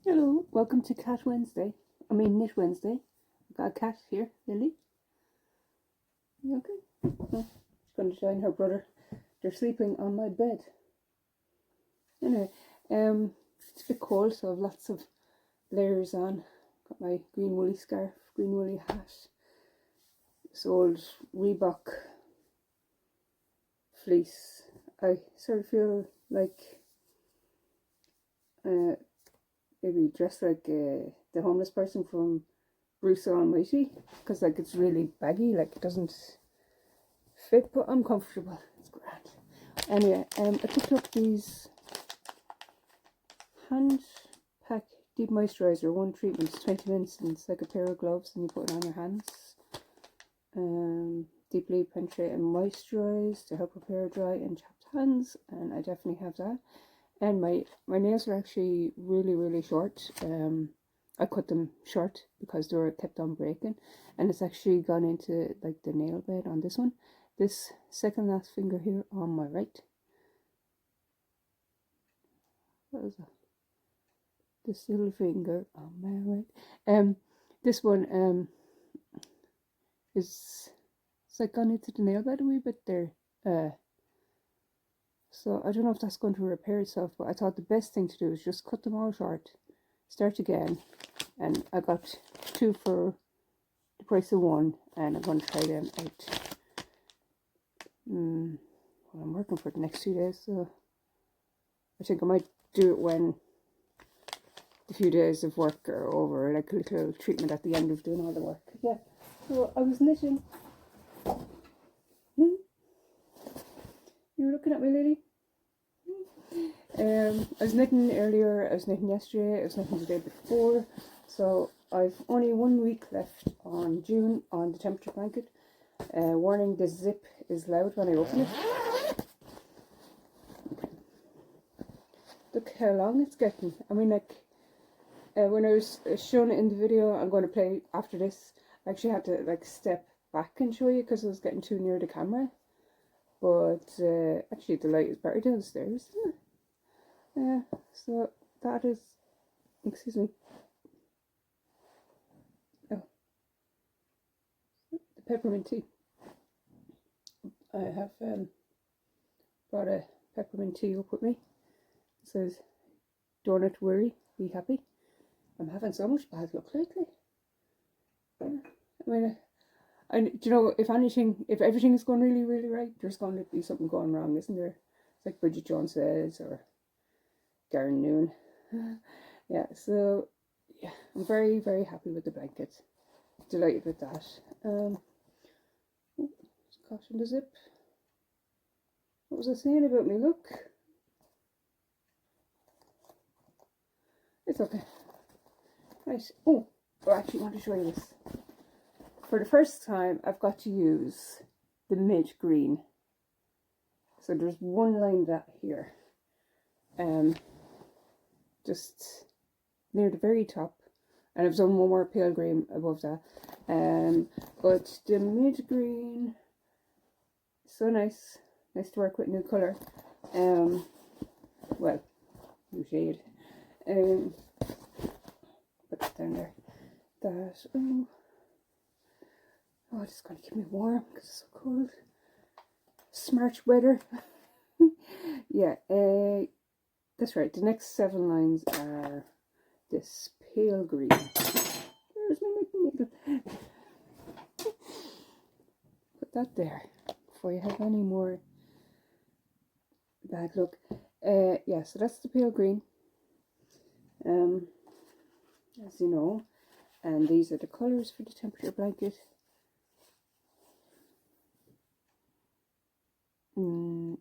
Hello, welcome to Cat Wednesday. Knit Wednesday. I've got a cat here, Lily. You okay? Oh, she's going to join her brother. They're sleeping on my bed. Anyway, it's a bit cold, so I have lots of layers on. Got my green woolly scarf, green woolly hat. This old Reebok fleece. I sort of feel like maybe dressed like the homeless person from Bruce Almighty, because like it's really baggy, like it doesn't fit, but I'm comfortable. It's grand. Anyway, I picked up these hand pack deep moisturizer, one treatment, it's 20 minutes, and it's like a pair of gloves, and you put it on your hands. Deeply penetrate and moisturize to help repair dry and chapped hands, and I definitely have that. And my nails are actually really short. I cut them short because they were kept on breaking, and it's actually gone into like the nail bed on this one. This second last finger here on my right. What is that? This little finger on my right. This one is it's like gone into the nail bed a wee bit there. So I don't know if that's going to repair itself, but I thought the best thing to do is just cut them all short, start again, and I got two for the price of one, and I'm going to try them out. Well, I'm working for the next 2 days, so I think I might do it when the few days of work are over, like a little treatment at the end of doing all the work. Yeah, so I was knitting. You were looking at me, Lily? I was knitting earlier, I was knitting yesterday, I was knitting the day before, so I've only 1 week left on June on the temperature blanket. Warning, the zip is loud when I open it. Look how long it's getting. I mean, like, when I was showing it in the video I'm going to play after this, I actually had to like step back and show you because I was getting too near the camera. But actually the light is better downstairs, isn't it? So that is, excuse me, oh, the peppermint tea. I have brought a peppermint tea up with me. It says, "Do not worry, be happy." I'm having so much bad luck lately. I mean, do you know, if everything is going really right, there's going to be something going wrong, isn't there? It's like Bridget Jones says, or Garen Noon. Yeah, so yeah, I'm very happy with the blanket. Delighted with that. Caution the zip. What was I saying about me look? It's okay. Right. Oh, I actually want to show you this. For the first time, I've got to use the mint green. So there's one line that here. Just near the very top, and I've done one more pale green above that. But the mid green, so nice to work with, new color. Well, new shade. Put that down there. That it's gonna keep me warm because it's so cold. Smart weather. Yeah. That's right. The next 7 lines are this pale green. There's my needle. Put that there before you have any more bad luck. Yeah, so that's the pale green. As you know, and these are the colours for the temperature blanket.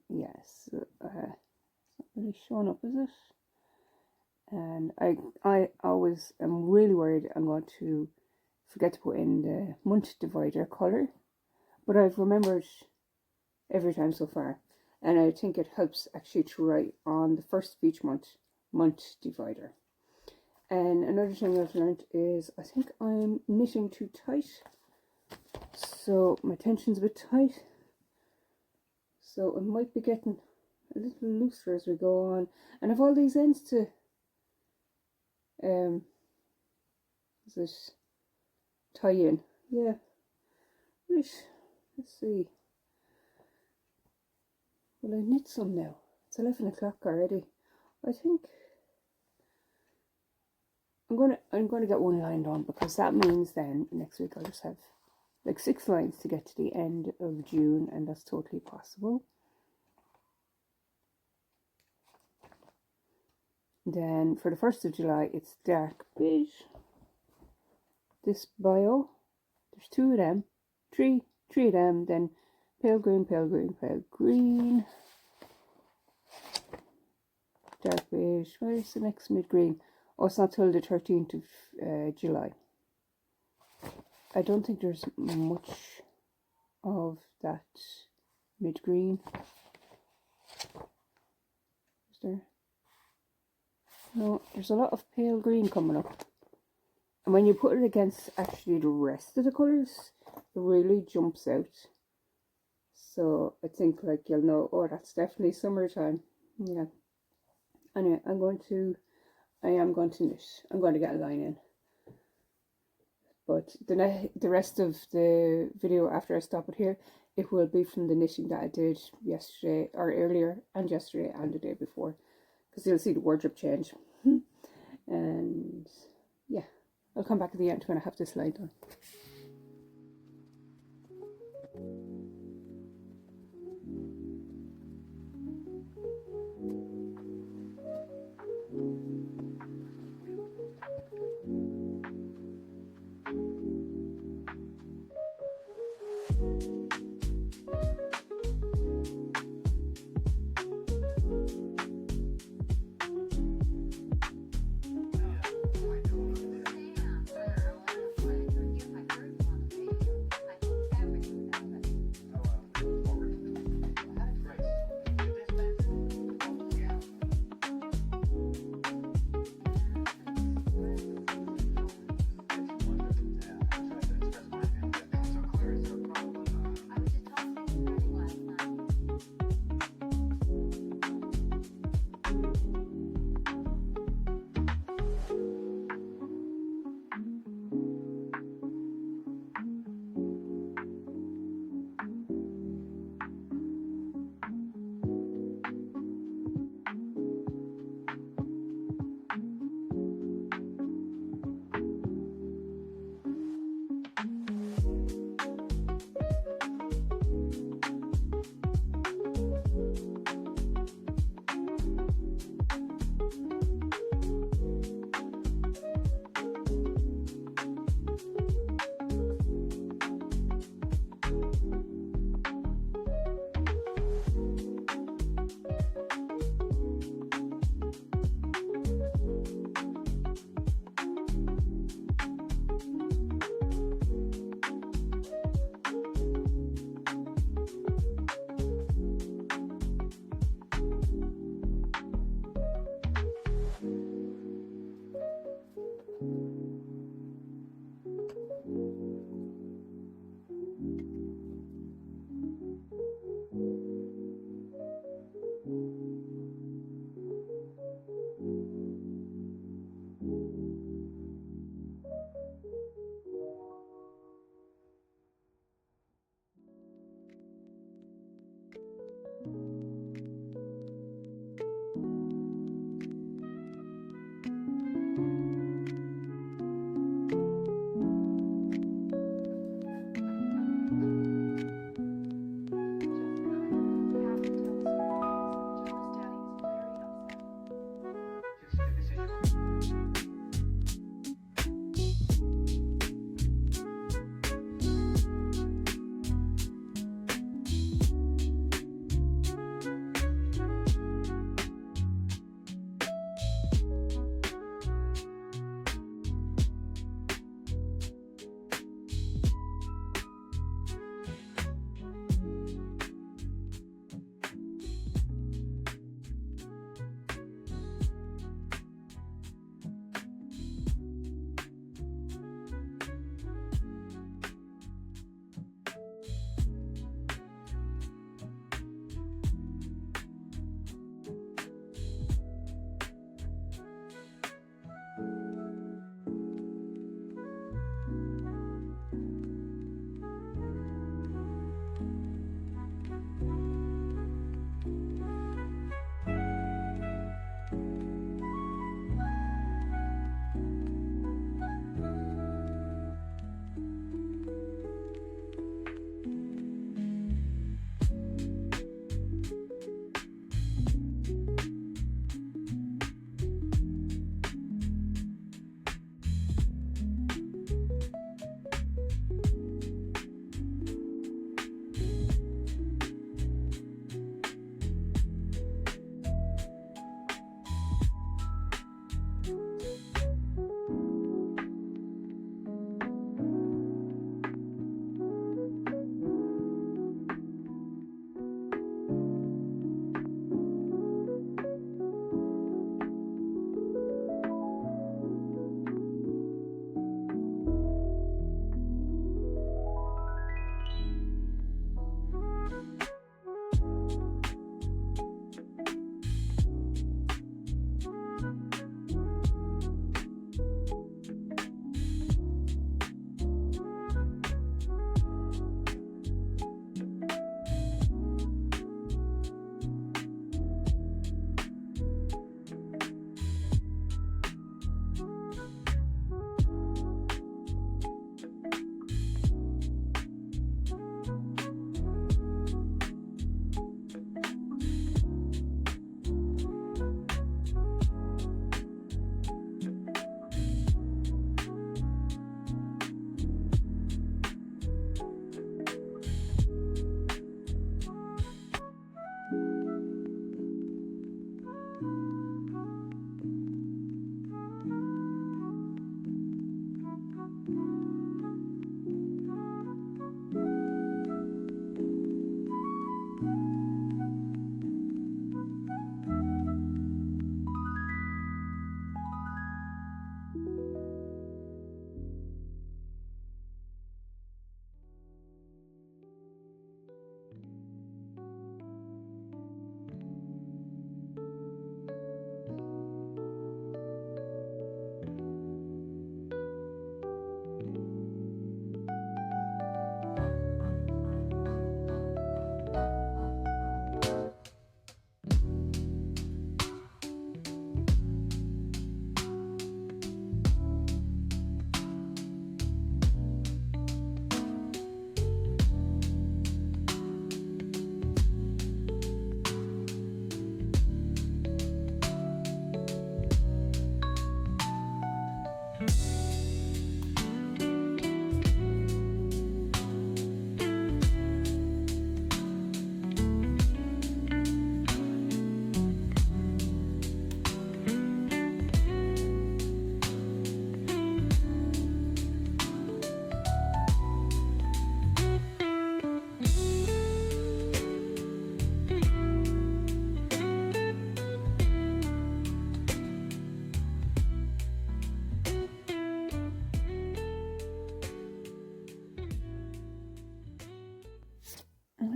Yes, it's not really showing up, is it? And I always am really worried I'm going to forget to put in the month divider colour, but I've remembered every time so far, and I think it helps actually to write on the first of each month divider. And another thing I've learned is I think I'm knitting too tight, so my tension's a bit tight, so it might be getting a little looser as we go on, and I've all these ends to Is it tie-in? Yeah. Right. Let's see. Well, I knit some now. It's 11 o'clock already. I think I'm gonna get one line done, because that means then next week I'll just have like 6 lines to get to the end of June, and that's totally possible. Then for the 1st of July, it's dark beige. This bio, there's 2 of them, three of them, then pale green, pale green, pale green, dark beige. Where's the next mid green? Oh, it's not till the 13th of July. I don't think there's much of that mid green. Is there? No, there's a lot of pale green coming up. And when you put it against actually the rest of the colours, it really jumps out. So I think like you'll know, oh, that's definitely summertime. Yeah. Anyway, I am going to knit. I'm going to get a line in. But the rest of the video after I stop it here, it will be from the knitting that I did yesterday, or earlier, and yesterday and the day before, because you'll see the wardrobe change. And yeah, I'll come back at the end when I have this line done.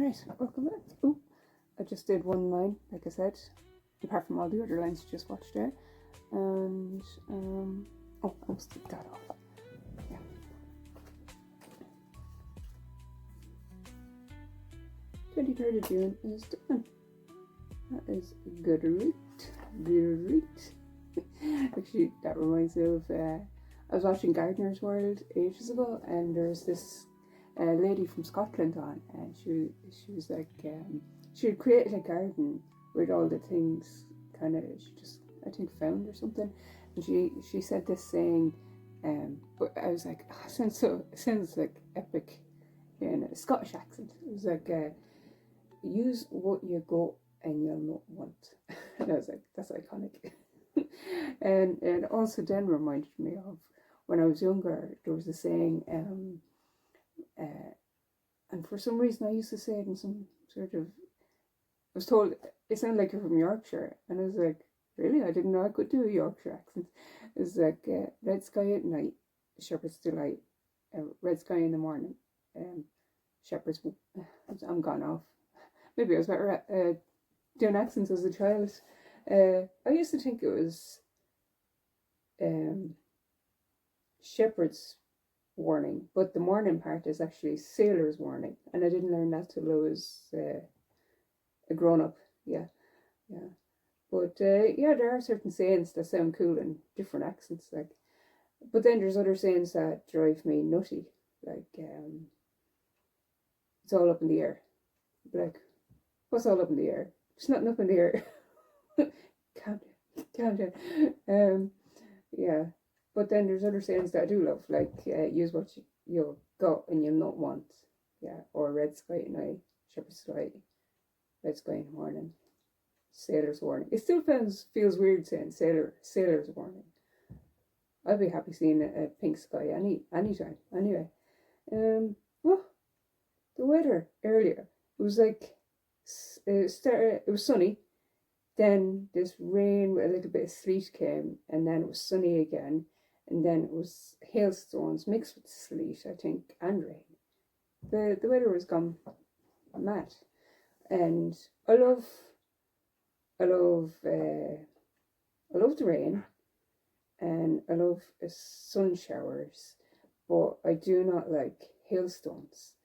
Right, welcome back. Oh, I just did one line, like I said, apart from all the other lines you just watched there. And, oh, I must take that off. Yeah. 23rd of June is done. That is good read. Actually, that reminds me of, I was watching Gardener's World ages ago, and there's this lady from Scotland on, and she was like, she had created a garden with all the things kind of she just, I think, found or something, and she said this saying, but I was like, oh, it sounds like epic in a Scottish accent. It was like, use what you got and you'll not want. And I was like, that's iconic. And it also then reminded me of when I was younger, there was a saying, and for some reason I used to say it in some sort of, I was told it sounded like you're from Yorkshire, and I was like, really? I didn't know I could do a Yorkshire accent. It was like, red sky at night, shepherd's delight, red sky in the morning, shepherd's, I'm gone off. Maybe I was better at doing accents as a child. I used to think it was shepherd's warning, but the morning part is actually sailor's warning, and I didn't learn that till I was a grown up. Yeah. But yeah, there are certain sayings that sound cool in different accents, like. But then there's other sayings that drive me nutty, like it's all up in the air. Like, what's all up in the air? There's nothing up in the air. Calm down. Yeah. But then there's other sayings that I do love, like use what you'll got and you'll not want. Yeah. Or red sky at night, shepherd's delight, red sky in the morning, sailor's warning. It still feels weird saying sailor's warning. I'd be happy seeing a pink sky anytime. Anyway. Well, the weather earlier, it was like, it was sunny, then this rain with a little bit of sleet came, and then it was sunny again, and then it was hailstones mixed with sleet, I think, and rain. The weather was gone mad, and I love the rain, and I love sun showers, but I do not like hailstones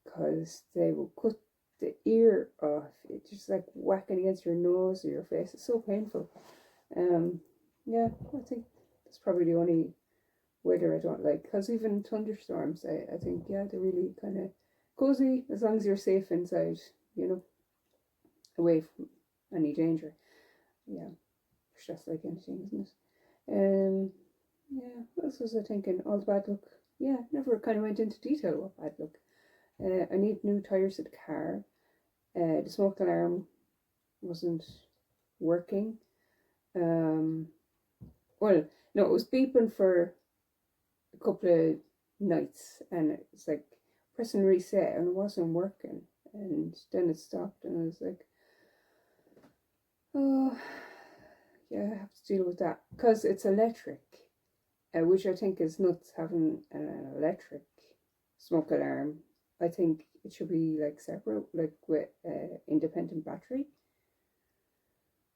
because they will cut the ear off. It's just like whacking against your nose or your face. It's so painful. Yeah, I think that's probably the only weather I don't like, because even thunderstorms, I think, yeah, they're really kind of cozy as long as you're safe inside, away from any danger. Yeah, stress like anything, isn't it? Yeah, what else was I thinking? All the bad luck. Yeah, never kind of went into detail what bad luck. I need new tires at the car. The smoke alarm wasn't working. Well, no, it was beeping for a couple of nights, and it's like pressing reset, and it wasn't working. And then it stopped, and I was like, oh, yeah, I have to deal with that because it's electric, which I think is nuts having an electric smoke alarm. I think it should be like separate, like with independent battery.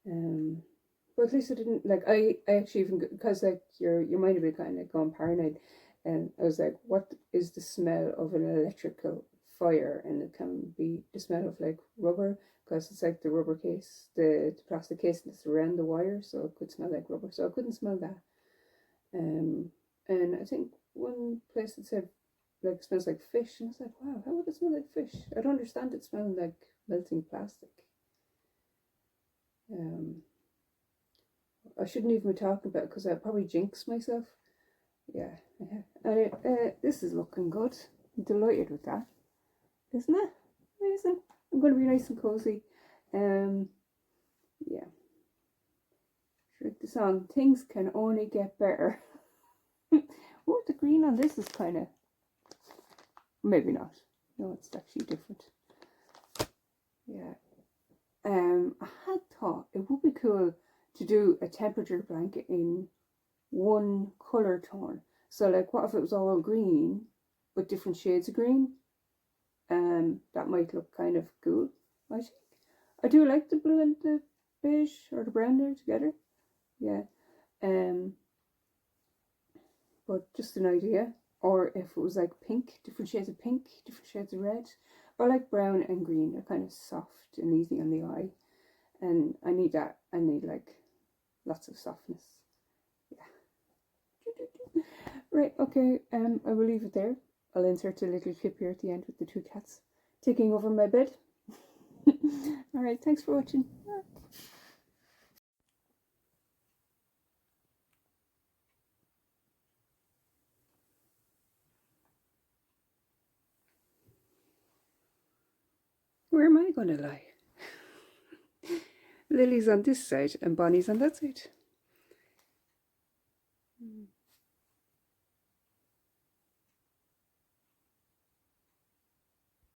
But at least I didn't, like, I actually even, because like your mind would be kind of gone paranoid, and I was like, what is the smell of an electrical fire? And it can be the smell of like rubber, because it's like the rubber case, the plastic case that's around the wire, so it could smell like rubber, so I couldn't smell that. And I think one place it said like it smells like fish, and I was like, wow, how would it smell like fish? I don't understand it smelling like melting plastic. I shouldn't even be talking about it because I probably jinx myself. Yeah. And this is looking good. I'm delighted with that, isn't it? Amazing. I'm going to be nice and cozy. Yeah. Like the song, things can only get better. Oh, the green on this is kind of, maybe not. No, it's actually different. Yeah. I had thought it would be cool to do a temperature blanket in one colour tone. So like, what if it was all green but different shades of green? that might look kind of cool, I think. I do like the blue and the beige or the brown there together. Yeah. But just an idea. Or if it was like pink, different shades of pink, different shades of red. But I like brown and green. They're kind of soft and easy on the eye. And I need that. I need like lots of softness. Yeah. Right, okay, I will leave it there. I'll insert a little clip here at the end with the two cats taking over my bed. Alright, thanks for watching. Where am I going to lie? Lily's on this side and Bonnie's on that side.